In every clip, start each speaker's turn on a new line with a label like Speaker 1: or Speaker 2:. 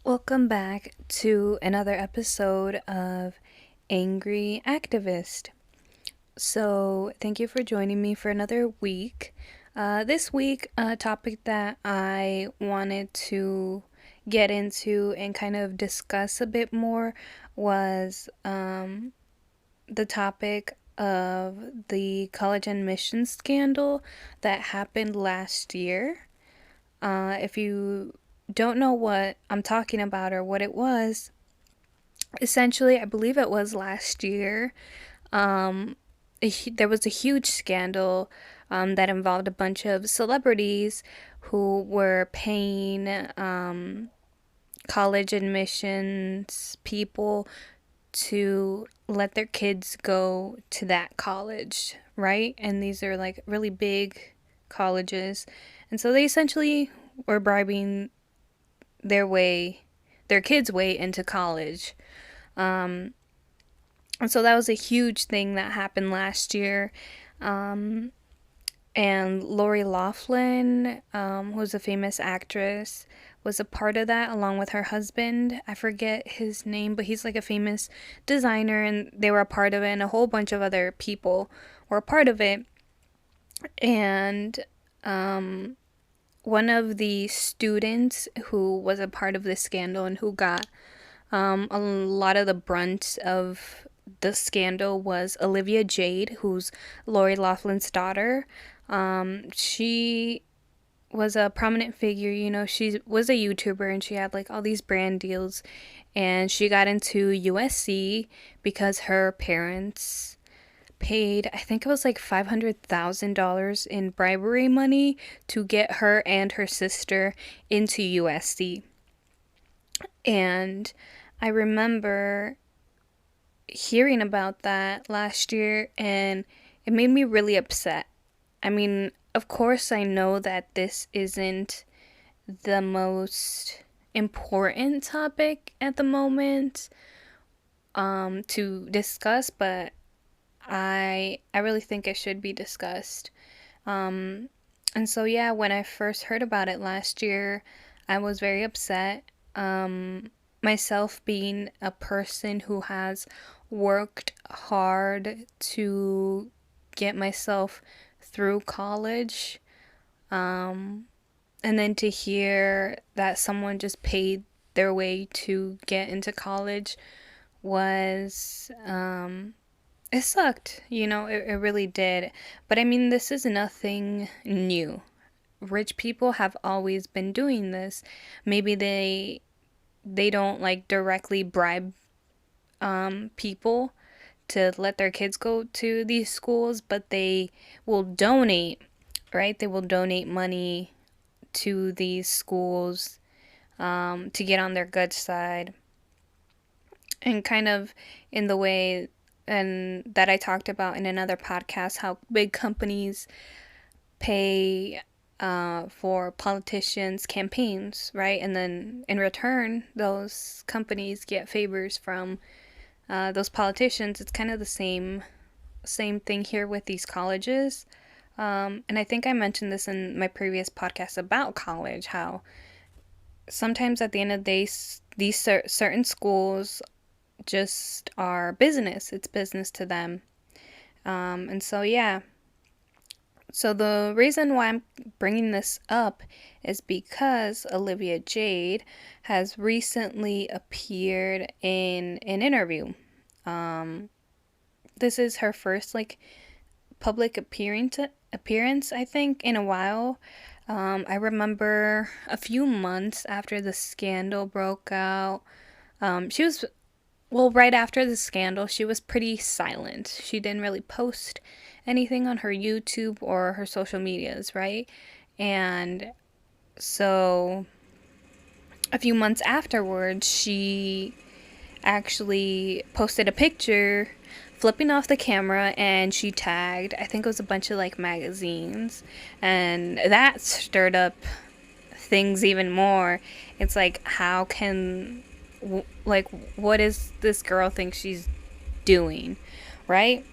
Speaker 1: Welcome back to another episode of Angry Activist. So, thank you for joining me for another week. This week, a topic that I wanted to get into and kind of discuss a bit more was the topic of the college admissions scandal that happened last year. If you don't know what I'm talking about or what it was, essentially, I believe it was last year. Um, there was a huge scandal that involved a bunch of celebrities who were paying college admissions people to let their kids go to that college, right? And these are like really big colleges. And so they essentially were bribing their kids' way into college. Um, and so that was a huge thing that happened last year. Um, and Lori Loughlin, who's a famous actress, was a part of that along with her husband. I forget his name, but he's like a famous designer, and they were a part of it, and a whole bunch of other people were a part of it. And one of the students who was a part of this scandal and who got a lot of the brunt of the scandal was Olivia Jade, who's Lori Loughlin's daughter. She was a prominent figure, she was a YouTuber and she had like all these brand deals, and she got into USC because her parents paid, I think it was like $500,000 in bribery money to get her and her sister into USC. And I remember hearing about that last year, and it made me really upset. I mean, of course, I know that this isn't the most important topic at the moment to discuss, but I really think it should be discussed. Um, and so, yeah, when I first heard about it last year, I was very upset. Myself being a person who has worked hard to get myself through college, and then to hear that someone just paid their way to get into college was, it sucked, it really did. But I mean, this is nothing new. Rich people have always been doing this. Maybe they don't like directly bribe people to let their kids go to these schools, but they will donate, right? They will donate money to these schools to get on their good side. And kind of in the way and that I talked about in another podcast, how big companies pay for politicians' campaigns, right? And then in return, those companies get favors from those politicians. It's kind of the same thing here with these colleges. And I think I mentioned this in my previous podcast about college, how sometimes at the end of the day, these certain schools just are business. It's business to them. And so, yeah. So the reason why I'm bringing this up is because Olivia Jade has recently appeared in an interview. This is her first like public appearance, I think, in a while. I remember a few months after the scandal broke out. She was Well, right after the scandal, she was pretty silent. She didn't really post anything on her YouTube or her social medias, right? And so a few months afterwards, she actually posted a picture flipping off the camera, and she tagged, I think it was a bunch of like magazines, and that stirred up things even more. It's like, how can, like, what is this girl think she's doing, right?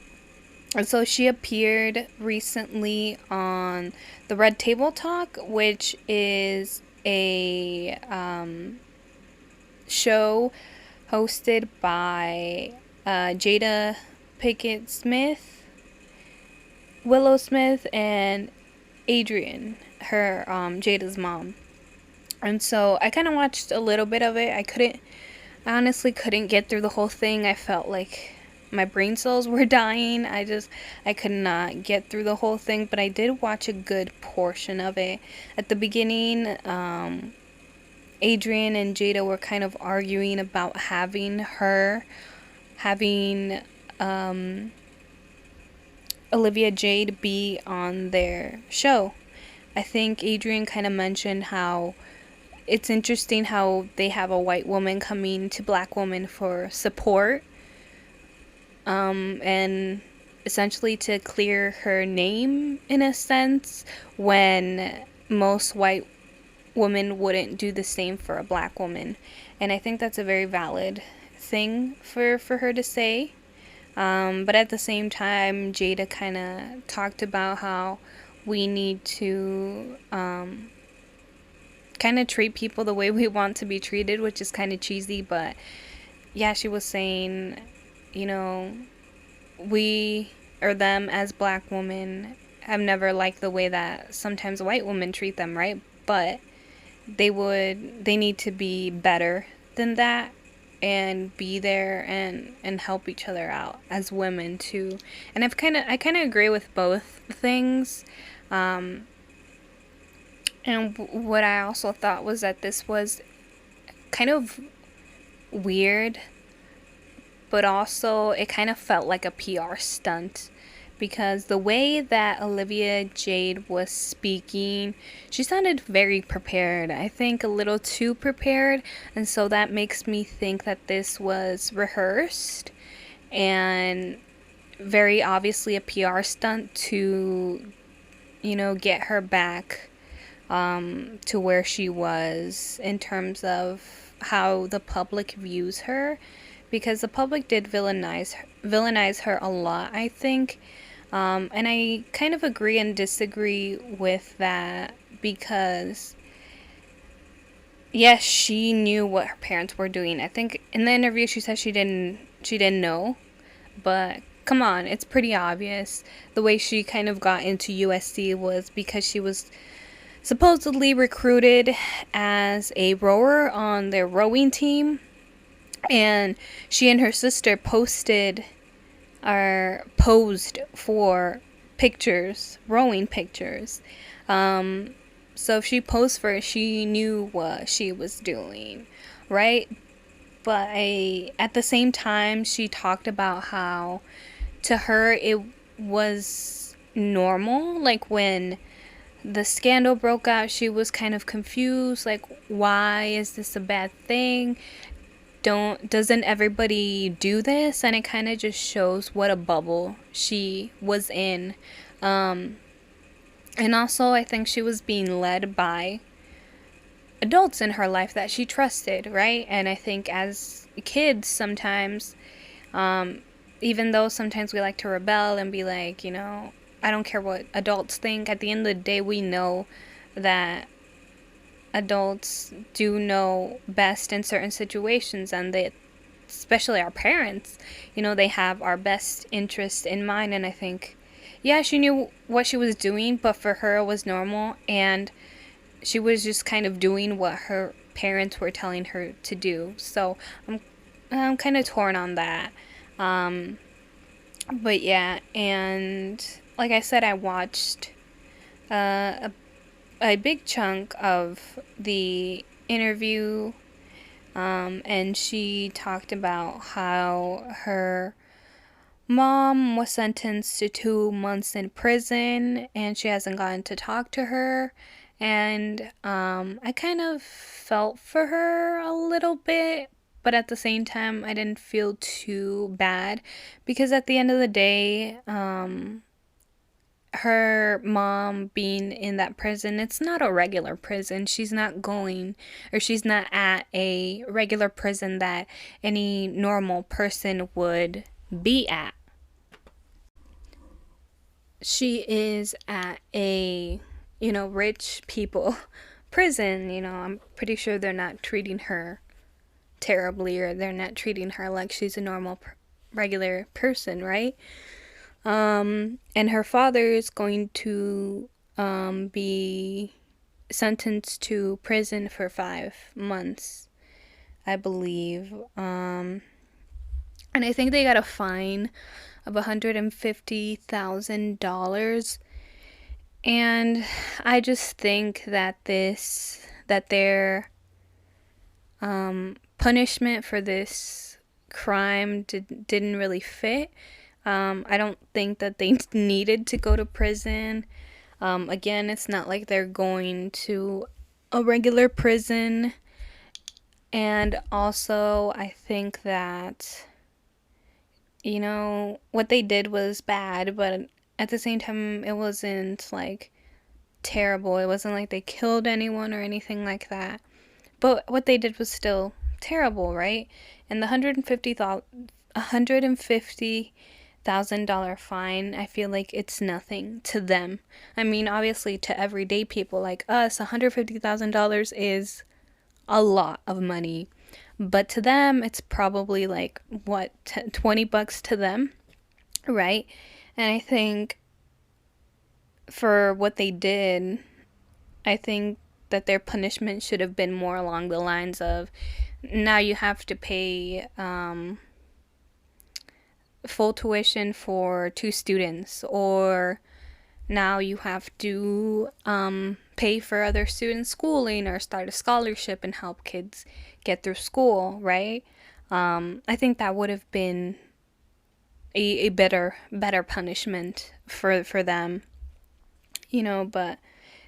Speaker 1: And so she appeared recently on the Red Table Talk, which is a show hosted by Jada Pickett Smith, Willow Smith, and Adrian, her Jada's mom. And so I kind of watched a little bit of it. I honestly couldn't get through the whole thing. I felt like my brain cells were dying. I could not get through the whole thing, but I did watch a good portion of it. At the beginning, Adrian and Jada were kind of arguing about having Olivia Jade be on their show. I think Adrian kind of mentioned how it's interesting how they have a white woman coming to black women for support, and essentially to clear her name in a sense, when most white women wouldn't do the same for a black woman. And I think that's a very valid thing for her to say. But at the same time, Jada kind of talked about how we need to kind of treat people the way we want to be treated, which is kind of cheesy. But yeah, she was saying, you know, we or them as black women have never liked the way that sometimes white women treat them, right? But they need to be better than that and be there and help each other out as women too. And I kind of agree with both things. And what I also thought was that this was kind of weird, but also it kind of felt like a PR stunt, because the way that Olivia Jade was speaking, she sounded very prepared. I think a little too prepared, and so that makes me think that this was rehearsed and very obviously a PR stunt to, you know, get her back to where she was in terms of how the public views her, because the public did villainize her a lot, I think. And I kind of agree and disagree with that, because yes, she knew what her parents were doing. I think in the interview she said she didn't know, but come on, it's pretty obvious. The way she kind of got into USC was because she was supposedly recruited as a rower on their rowing team, and she and her sister posed for pictures, rowing pictures. So if she posed for it, she knew what she was doing, right? But at the same time, she talked about how to her it was normal. Like when the scandal broke out, she was kind of confused, like, why is this a bad thing? Doesn't everybody do this? And it kind of just shows what a bubble she was in. And also I think she was being led by adults in her life that she trusted, right? And I think as kids sometimes, even though sometimes we like to rebel and be like, you know, I don't care what adults think, at the end of the day we know that adults do know best in certain situations, and they, especially our parents, you know, they have our best interest in mind. And I think, yeah, she knew what she was doing, but for her it was normal, and she was just kind of doing what her parents were telling her to do. So I'm kind of torn on that. But yeah, and like I said, I watched a big chunk of the interview, and she talked about how her mom was sentenced to 2 months in prison and she hasn't gotten to talk to her. And I kind of felt for her a little bit, but at the same time I didn't feel too bad, because at the end of the day, her mom being in that prison, it's not a regular prison. She's not at a regular prison that any normal person would be at. She is at a, you know, rich people prison. You know, I'm pretty sure they're not treating her terribly, or they're not treating her like she's a normal, regular person, right? And her father is going to be sentenced to prison for 5 months, I believe. And I think they got a fine of $150,000. And I just think that their punishment for this crime didn't really fit. I don't think that they needed to go to prison. Again, it's not like they're going to a regular prison. And also, I think that, what they did was bad, but at the same time, it wasn't like terrible. It wasn't like they killed anyone or anything like that. But what they did was still terrible, right? And the $150,000 fine, I feel like it's nothing to them. I mean, obviously, to everyday people like us, $150,000 is a lot of money. But to them, it's probably like, what, $20 to them, right? And I think for what they did, I think that their punishment should have been more along the lines of, now you have to pay full tuition for 2 students, or now you have to pay for other students' schooling, or start a scholarship and help kids get through school, right? I think that would have been a better punishment for them, but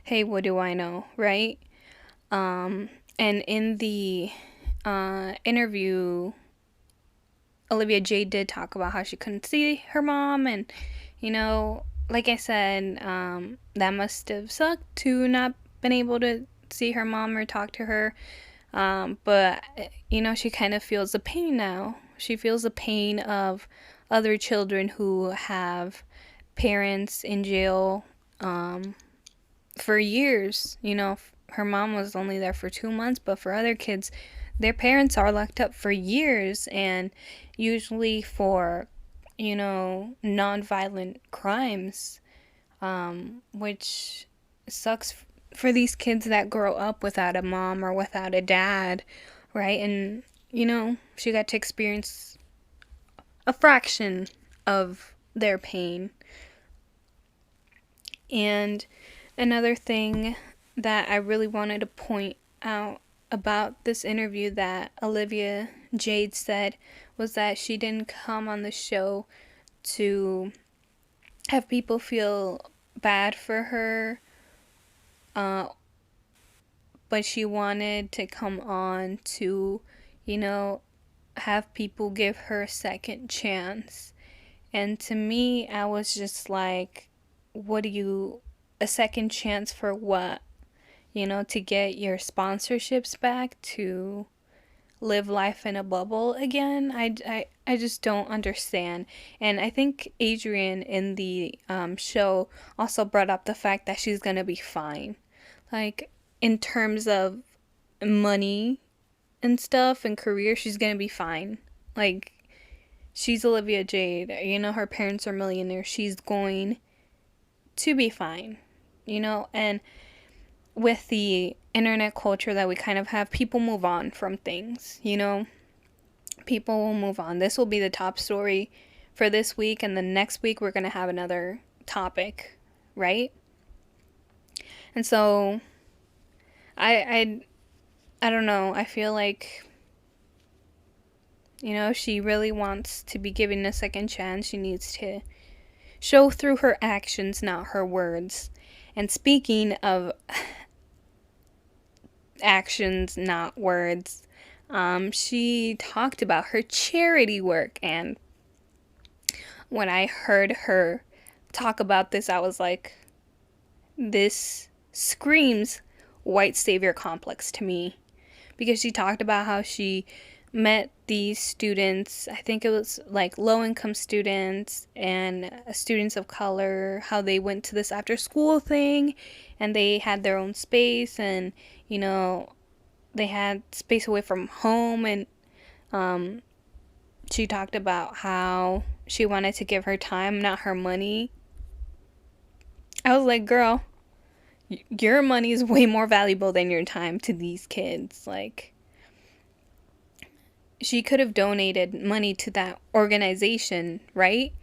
Speaker 1: hey, what do I know, right? And in the interview, Olivia Jade did talk about how she couldn't see her mom, and like I said, that must have sucked to not been able to see her mom or talk to her. But she kind of feels the pain now. She feels the pain of other children who have parents in jail for years. Her mom was only there for 2 months, but for other kids, their parents are locked up for years, and usually for, non-violent crimes, which sucks for these kids that grow up without a mom or without a dad, right? And, she got to experience a fraction of their pain. And another thing that I really wanted to point out about this interview that Olivia Jade said was that she didn't come on the show to have people feel bad for her, but she wanted to come on to, have people give her a second chance. And to me, I was just like, a second chance for what? To get your sponsorships back, to live life in a bubble again? I just don't understand. And I think Adrienne in the show also brought up the fact that she's gonna be fine. Like, in terms of money and stuff and career, she's gonna be fine. Like, she's Olivia Jade. Her parents are millionaires. She's going to be fine. And with the internet culture that we kind of have, people move on from things, People will move on. This will be the top story for this week, and the next week we're going to have another topic, right? And so I don't know. I feel like, she really wants to be given a second chance. She needs to show through her actions, not her words. And speaking of actions, not words, she talked about her charity work. And when I heard her talk about this, I was like, this screams white savior complex to me. Because she talked about how she met these students, I think it was like low-income students and students of color, how they went to this after-school thing, and they had their own space, and they had space away from home, and Um, she talked about how she wanted to give her time, not her money. I was like, girl, your money is way more valuable than your time to these kids. Like, she could have donated money to that organization, right?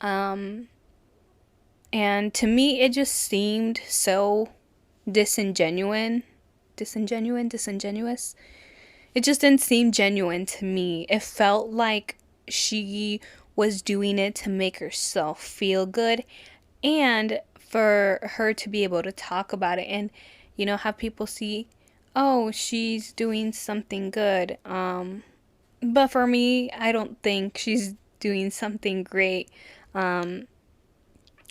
Speaker 1: Um, and to me, it just seemed so disingenuous. It just didn't seem genuine to me. It felt like she was doing it to make herself feel good and for her to be able to talk about it and, have people see, oh, she's doing something good. But for me, I don't think she's doing something great. Um,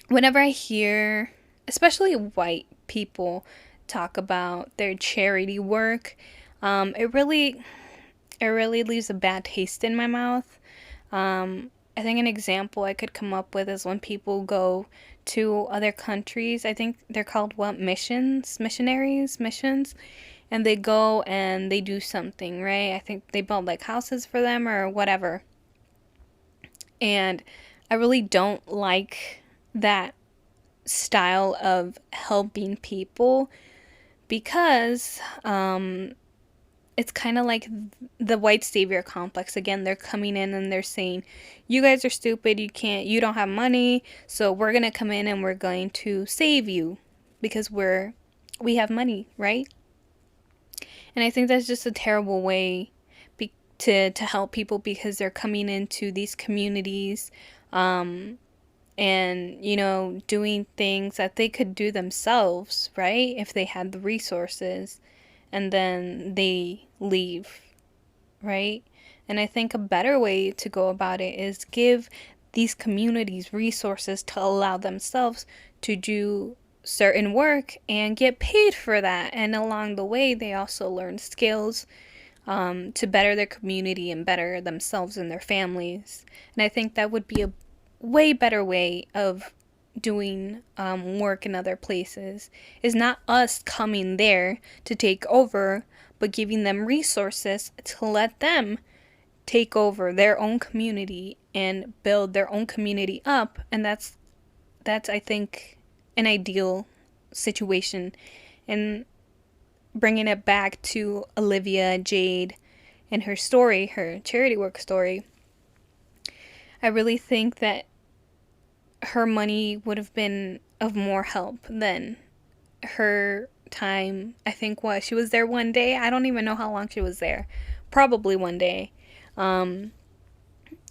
Speaker 1: Whenever I hear, especially white people, talk about their charity work, it really leaves a bad taste in my mouth. I think an example I could come up with is when people go to other countries. I think they're called what, missions, and they go and they do something, right? I think they build like houses for them or whatever. And I really don't like that style of helping people because it's kind of like the white savior complex again. They're coming in and they're saying, you guys are stupid, you don't have money, so we're going to come in and we're going to save you because we have money, right? And I think that's just a terrible way to help people because they're coming into these communities and doing things that they could do themselves, right, if they had the resources, and then they leave, right? And I think a better way to go about it is give these communities resources to allow themselves to do certain work and get paid for that, and along the way they also learn skills to better their community and better themselves and their families. And I think that would be a way better way of doing work in other places, is not us coming there to take over, but giving them resources to let them take over their own community and build their own community up. And that's I think an ideal situation. And bringing it back to Olivia Jade and her story, her charity work story, I really think that her money would have been of more help than her time. I think she was there one day. I don't even know how long she was there. Probably one day. And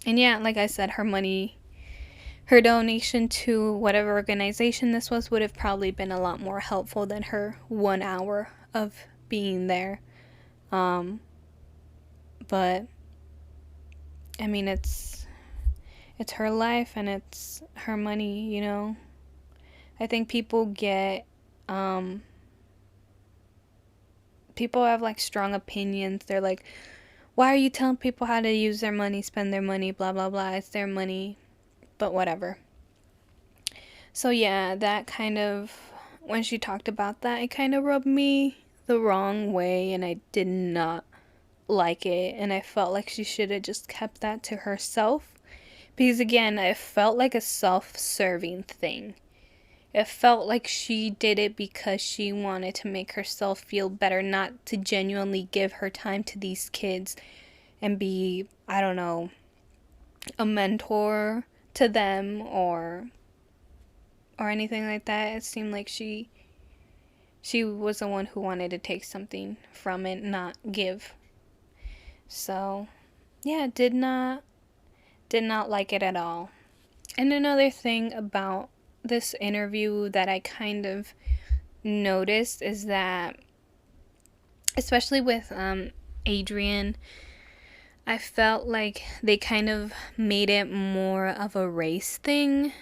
Speaker 1: yeah, like I said, her donation to whatever organization this was would have probably been a lot more helpful than her 1 hour of being there. But I mean, it's her life and it's her money. I think people have like strong opinions. They're like, why are you telling people how to use their money, spend their money, blah blah blah, it's their money. But whatever. So yeah, that kind of, when she talked about that, it kind of rubbed me the wrong way, and I did not like it, and I felt like she should have just kept that to herself, because again, it felt like a self-serving thing. It felt like she did it because she wanted to make herself feel better, not to genuinely give her time to these kids and be, I don't know, a mentor to them or anything like that. It seemed like she was the one who wanted to take something from it, not give. So, yeah, did not like it at all. And another thing about this interview that I kind of noticed is that, especially with Adrian, I felt like they kind of made it more of a race thing.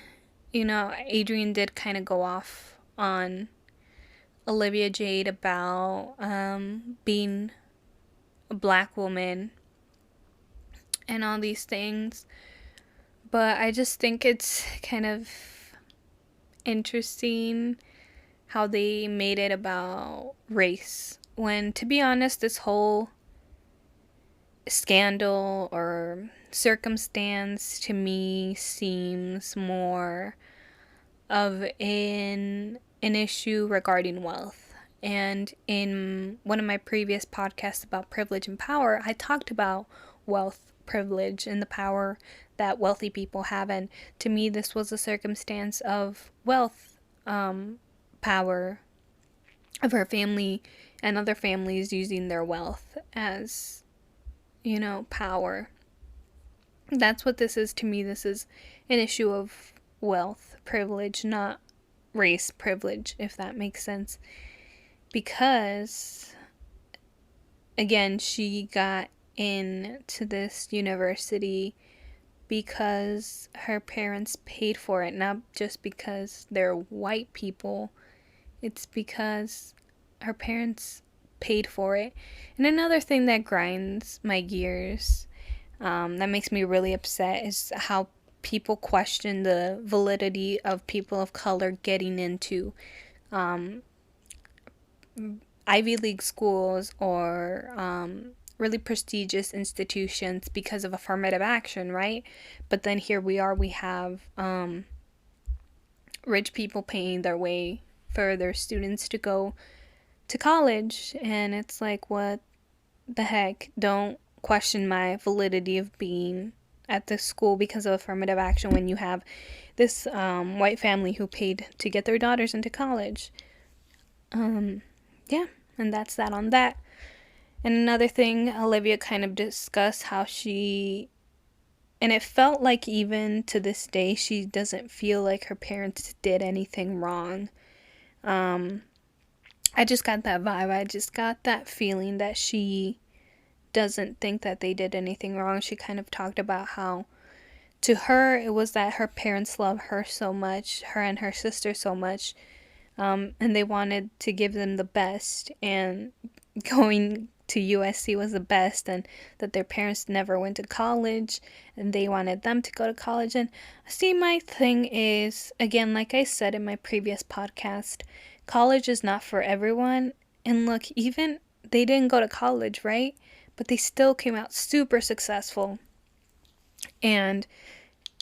Speaker 1: Adrian did kind of go off on Olivia Jade about being a black woman and all these things. But I just think it's kind of interesting how they made it about race. When, to be honest, scandal or circumstance to me seems more of an issue regarding wealth. And in one of my previous podcasts about privilege and power, I talked about wealth, privilege, and the power that wealthy people have. And to me, this was a circumstance of wealth, power, of her family and other families using their wealth as, power. That's what this is to me. This is an issue of wealth, privilege, not race privilege, if that makes sense. Because, again, she got into this university because her parents paid for it, not just because they're white people. It's because her parents paid for it. And another thing that grinds my gears, that makes me really upset, is how people question the validity of people of color getting into Ivy League schools or really prestigious institutions because of affirmative action, right? But then here we have rich people paying their way for their students to go to college, and it's like, what the heck? Don't question my validity of being at this school because of affirmative action when you have this white family who paid to get their daughters into college. Yeah, and that's that on that. And another thing, Olivia kind of discussed how and it felt like even to this day, she doesn't feel like her parents did anything wrong. I just got that vibe. I just got that feeling that she doesn't think that they did anything wrong. She kind of talked about how to her it was that her parents love her so much, her and her sister so much, and they wanted to give them the best, and going to USC was the best, and that their parents never went to college and they wanted them to go to college. And see, my thing is, again, like I said in my previous podcast, college is not for everyone. And look, even they didn't go to college, right? But they still came out super successful. And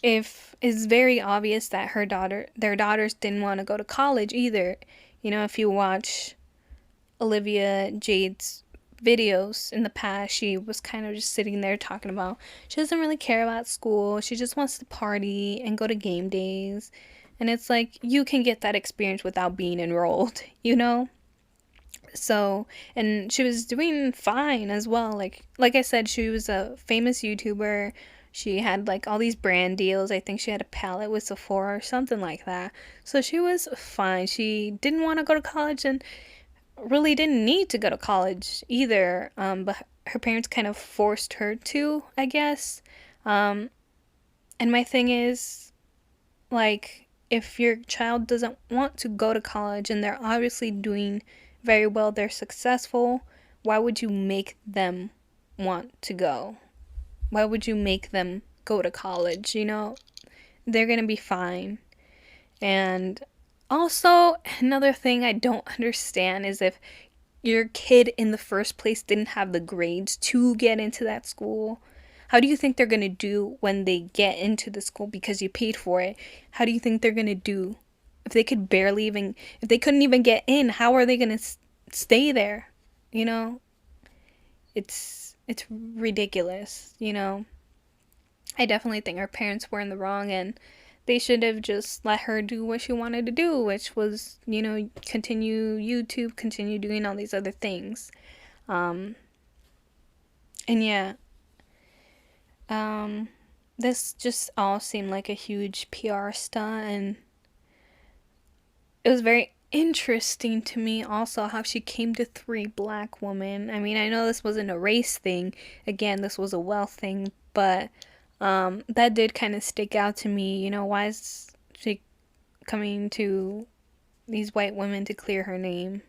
Speaker 1: if it's very obvious that their daughters didn't want to go to college either. If you watch Olivia Jade's videos in the past, she was kind of just sitting there talking about she doesn't really care about school. She just wants to party and go to game days. And it's like, you can get that experience without being enrolled, So, and she was doing fine as well. Like I said, she was a famous YouTuber. She had like all these brand deals. I think she had a palette with Sephora or something like that. So she was fine. She didn't want to go to college and really didn't need to go to college either. But her parents kind of forced her to, I guess. And my thing is, like, if your child doesn't want to go to college and they're obviously doing very well, they're successful, why would you make them want to go? Why would you make them go to college? They're gonna be fine. And also, another thing I don't understand is if your kid in the first place didn't have the grades to get into that school, how do you think they're going to do when they get into the school because you paid for it? How do you think they're going to do if they if they couldn't even get in? How are they going to stay there? It's ridiculous, I definitely think her parents were in the wrong, and they should have just let her do what she wanted to do, which was, continue YouTube, continue doing all these other things. And yeah, this just all seemed like a huge PR stunt, and it was very interesting to me also how she came to 3 black women. I mean, I know this wasn't a race thing. Again, this was a wealth thing, but that did kind of stick out to me. Why is she coming to these white women to clear her name?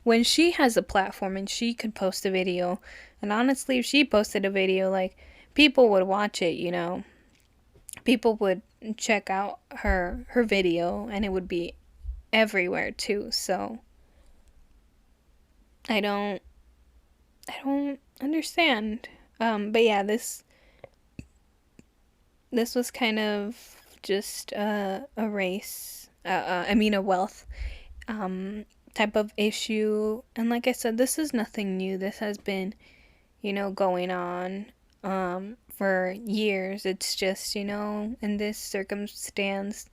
Speaker 1: When she has a platform and she could post a video, and honestly, if she posted a video, like, people would watch it, people would check out her video, and it would be everywhere too. So I don't don't understand. But yeah, this was kind of just a race. I mean, a wealth um, type of issue. And like I said, this is nothing new. This has been, going on for years. It's just, in this circumstance,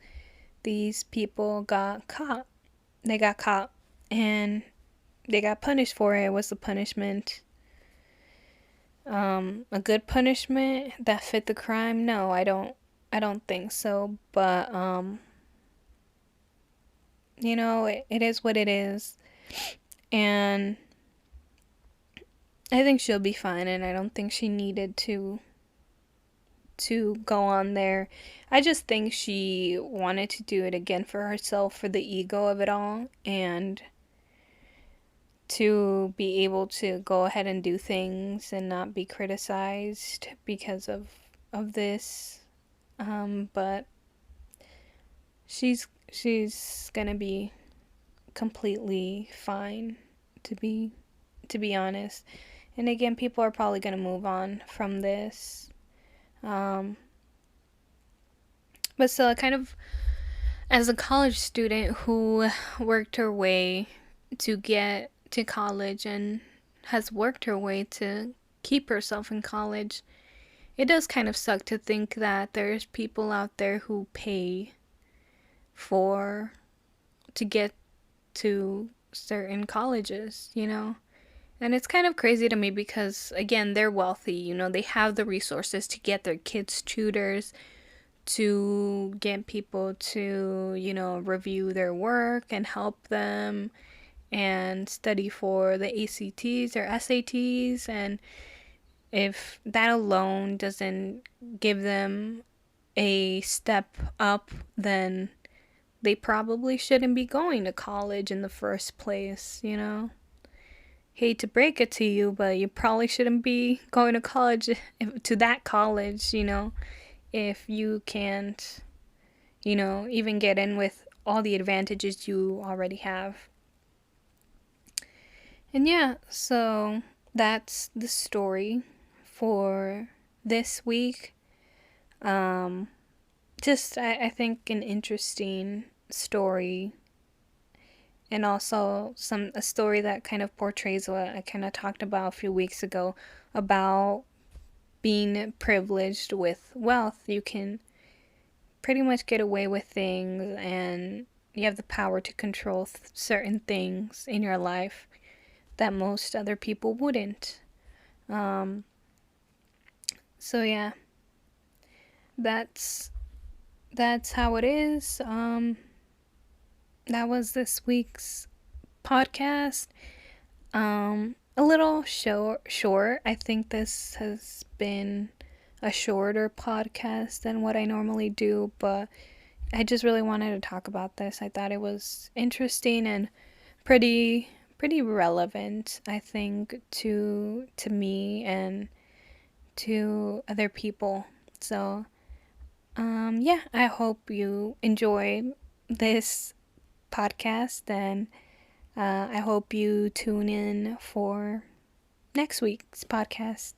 Speaker 1: these people got caught. They got caught and they got punished for it. What's the punishment? A good punishment that fit the crime? No, I don't think so. But it is what it is. And I think she'll be fine, and I don't think she needed to go on there. I just think she wanted to do it again for herself, for the ego of it all, and to be able to go ahead and do things and not be criticized because of this. But she's gonna be completely fine, to be honest. And again, people are probably gonna move on from this. Um, but still, kind of as a college student who worked her way to get to college and has worked her way to keep herself in college, it does kind of suck to think that there's people out there who pay for to get to certain colleges. And it's kind of crazy to me because, again, they're wealthy, they have the resources to get their kids tutors, to get people to, review their work and help them and study for the ACTs or SATs. And if that alone doesn't give them a step up, then they probably shouldn't be going to college in the first place. Hate to break it to you, but you probably shouldn't be going to college, to that college, if you can't, even get in with all the advantages you already have. And yeah, so that's the story for this week. Um, just, I think, an interesting story, and also a story that kind of portrays what I kind of talked about a few weeks ago about being privileged with wealth. You can pretty much get away with things, and you have the power to control certain things in your life that most other people wouldn't. Um, so yeah, that's how it is. That was this week's podcast. A little short. I think this has been a shorter podcast than what I normally do, but I just really wanted to talk about this. I thought it was interesting and pretty relevant, I think, to me and to other people. So yeah, I hope you enjoyed this podcast, and I hope you tune in for next week's podcast.